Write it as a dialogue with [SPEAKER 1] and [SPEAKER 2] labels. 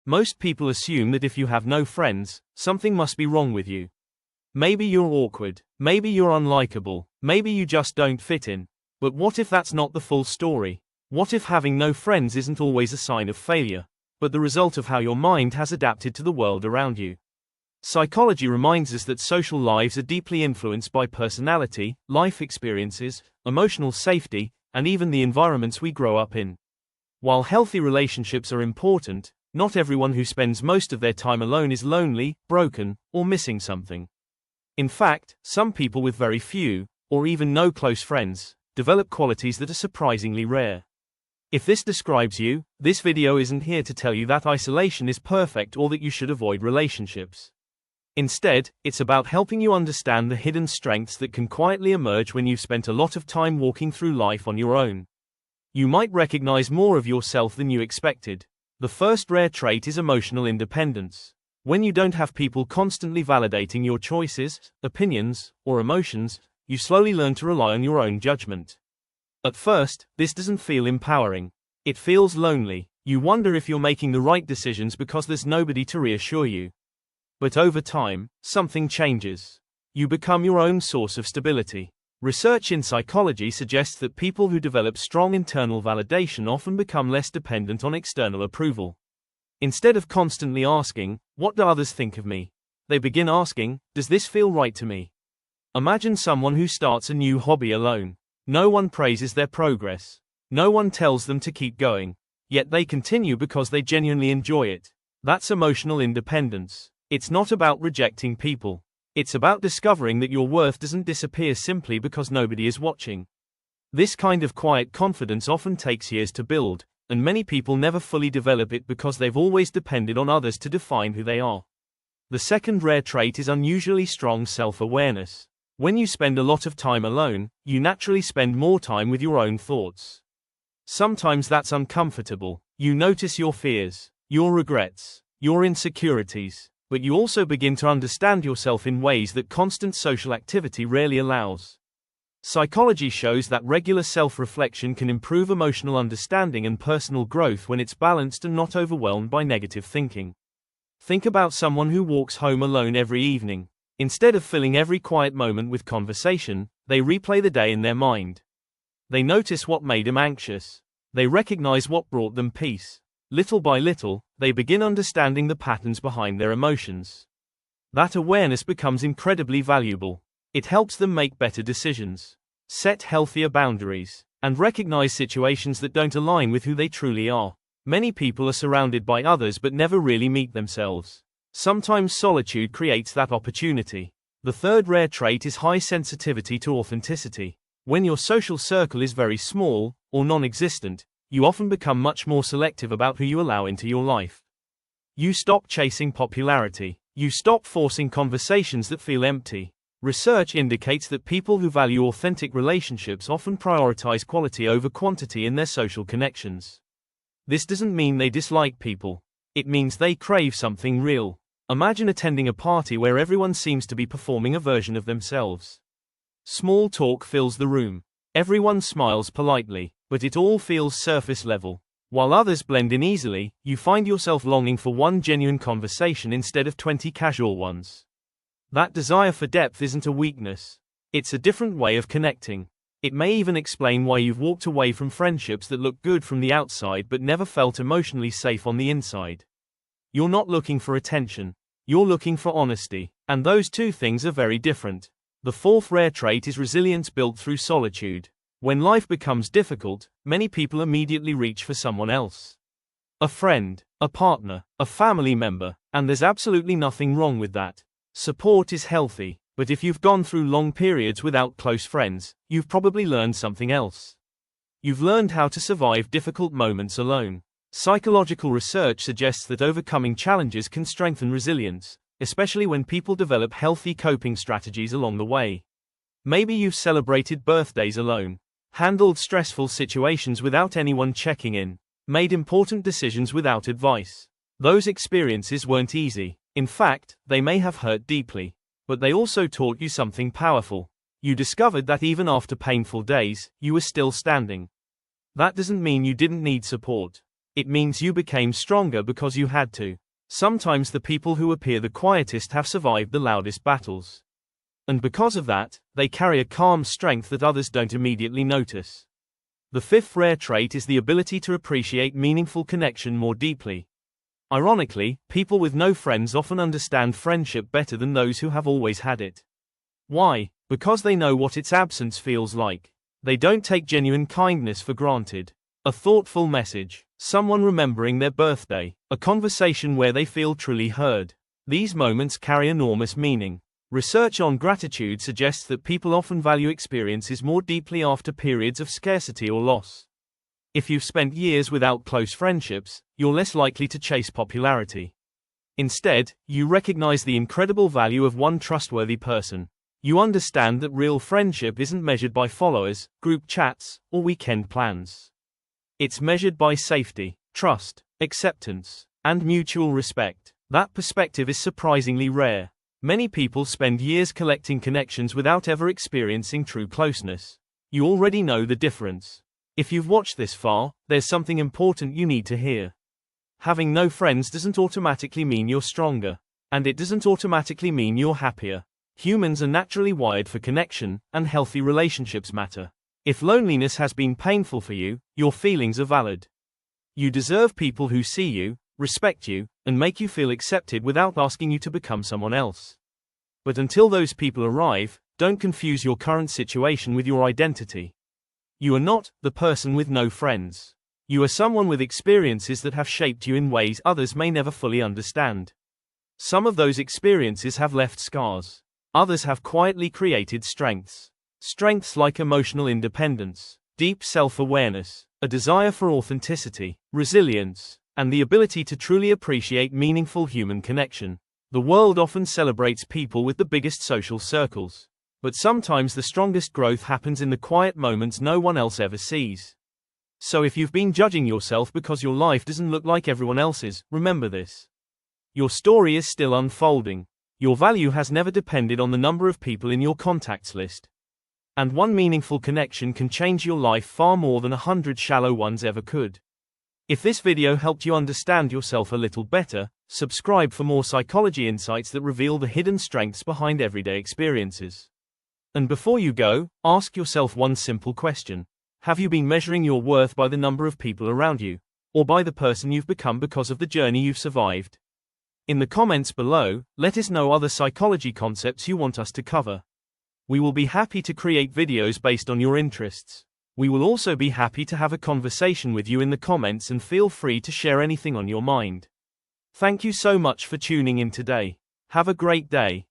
[SPEAKER 1] Most people assume that if you have no friends, something must be wrong with you. Maybe you're awkward, maybe you're unlikable, maybe you just don't fit in. But what if that's not the full story? What if having no friends isn't always a sign of failure, but the result of how your mind has adapted to the world around you? Psychology reminds us that social lives are deeply influenced by personality, life experiences, emotional safety, and even the environments we grow up in. While healthy relationships are important, not everyone who spends most of their time alone is lonely, broken, or missing something. In fact, some people with very few, or even no close friends, develop qualities that are surprisingly rare. If this describes you, this video isn't here to tell you that isolation is perfect or that you should avoid relationships. Instead, it's about helping you understand the hidden strengths that can quietly emerge when you've spent a lot of time walking through life on your own. You might recognize more of yourself than you expected. The first rare trait is emotional independence. When you don't have people constantly validating your choices, opinions, or emotions, you slowly learn to rely on your own judgment. At first, this doesn't feel empowering. It feels lonely. You wonder if you're making the right decisions because there's nobody to reassure you. But over time, something changes. You become your own source of stability. Research in psychology suggests that people who develop strong internal validation often become less dependent on external approval. Instead of constantly asking, "What do others think of me?" they begin asking, "Does this feel right to me?" Imagine someone who starts a new hobby alone. No one praises their progress. No one tells them to keep going. Yet they continue because they genuinely enjoy it. That's emotional independence. It's not about rejecting people. It's about discovering that your worth doesn't disappear simply because nobody is watching. This kind of quiet confidence often takes years to build, and many people never fully develop it because they've always depended on others to define who they are. The second rare trait is unusually strong self-awareness. When you spend a lot of time alone, you naturally spend more time with your own thoughts. Sometimes that's uncomfortable. You notice your fears, your regrets, your insecurities. But you also begin to understand yourself in ways that constant social activity rarely allows. Psychology shows that regular self-reflection can improve emotional understanding and personal growth when it's balanced and not overwhelmed by negative thinking. Think about someone who walks home alone every evening. Instead of filling every quiet moment with conversation, they replay the day in their mind. They notice what made them anxious. They recognize what brought them peace. Little by little, they begin understanding the patterns behind their emotions. That awareness becomes incredibly valuable. It helps them make better decisions, set healthier boundaries, and recognize situations that don't align with who they truly are. Many people are surrounded by others but never really meet themselves. Sometimes solitude creates that opportunity. The third rare trait is high sensitivity to authenticity. When your social circle is very small, or non-existent, you often become much more selective about who you allow into your life. You stop chasing popularity. You stop forcing conversations that feel empty. Research indicates that people who value authentic relationships often prioritize quality over quantity in their social connections. This doesn't mean they dislike people. It means they crave something real. Imagine attending a party where everyone seems to be performing a version of themselves. Small talk fills the room. Everyone smiles politely, but it all feels surface level. While others blend in easily, you find yourself longing for one genuine conversation instead of 20 casual ones. That desire for depth isn't a weakness. It's a different way of connecting. It may even explain why you've walked away from friendships that look good from the outside but never felt emotionally safe on the inside. You're not looking for attention. You're looking for honesty. And those two things are very different. The fourth rare trait is resilience built through solitude. When life becomes difficult, many people immediately reach for someone else. A friend, a partner, a family member, and there's absolutely nothing wrong with that. Support is healthy, but if you've gone through long periods without close friends, you've probably learned something else. You've learned how to survive difficult moments alone. Psychological research suggests that overcoming challenges can strengthen resilience, especially when people develop healthy coping strategies along the way. Maybe you've celebrated birthdays alone, handled stressful situations without anyone checking in, made important decisions without advice. Those experiences weren't easy. In fact, they may have hurt deeply. But they also taught you something powerful. You discovered that even after painful days, you were still standing. That doesn't mean you didn't need support. It means you became stronger because you had to. Sometimes the people who appear the quietest have survived the loudest battles. And because of that, they carry a calm strength that others don't immediately notice. The fifth rare trait is the ability to appreciate meaningful connection more deeply. Ironically, people with no friends often understand friendship better than those who have always had it. Why? Because they know what its absence feels like. They don't take genuine kindness for granted. A thoughtful message, someone remembering their birthday, a conversation where they feel truly heard. These moments carry enormous meaning. Research on gratitude suggests that people often value experiences more deeply after periods of scarcity or loss. If you've spent years without close friendships, you're less likely to chase popularity. Instead, you recognize the incredible value of one trustworthy person. You understand that real friendship isn't measured by followers, group chats, or weekend plans. It's measured by safety, trust, acceptance, and mutual respect. That perspective is surprisingly rare. Many people spend years collecting connections without ever experiencing true closeness. You already know the difference. If you've watched this far, there's something important you need to hear. Having no friends doesn't automatically mean you're stronger. And it doesn't automatically mean you're happier. Humans are naturally wired for connection, and healthy relationships matter. If loneliness has been painful for you, your feelings are valid. You deserve people who see you, respect you, and make you feel accepted without asking you to become someone else. But until those people arrive, don't confuse your current situation with your identity. You are not the person with no friends. You are someone with experiences that have shaped you in ways others may never fully understand. Some of those experiences have left scars. Others have quietly created strengths. Strengths like emotional independence, deep self-awareness, a desire for authenticity, resilience, and the ability to truly appreciate meaningful human connection. The world often celebrates people with the biggest social circles. But sometimes the strongest growth happens in the quiet moments no one else ever sees. So if you've been judging yourself because your life doesn't look like everyone else's, remember this. Your story is still unfolding. Your value has never depended on the number of people in your contacts list. And one meaningful connection can change your life far more than 100 shallow ones ever could. If this video helped you understand yourself a little better, subscribe for more psychology insights that reveal the hidden strengths behind everyday experiences. And before you go, ask yourself one simple question. Have you been measuring your worth by the number of people around you, or by the person you've become because of the journey you've survived? In the comments below, let us know other psychology concepts you want us to cover. We will be happy to create videos based on your interests. We will also be happy to have a conversation with you in the comments, and feel free to share anything on your mind. Thank you so much for tuning in today. Have a great day.